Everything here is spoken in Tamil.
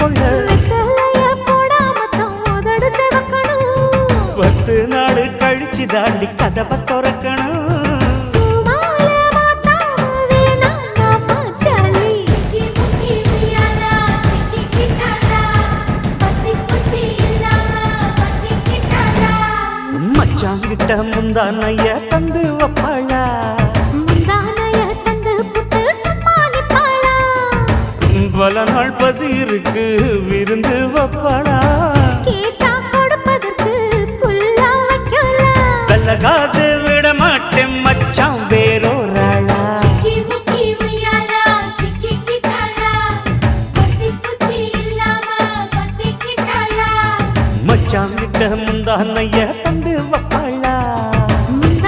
கொள்ள 10 நாள் கழிச்சு தாண்டி கதவை திறக்கணும் மச்சாங்கிட்ட முந்தானைய தந்து வப்பாளா பல நாள் பசி இருக்கு விருந்து வப்பாளா கல்லகாது விட மாட்டேன் மச்சான் வேறோராளா மச்சாங்கிட்ட முந்தானைய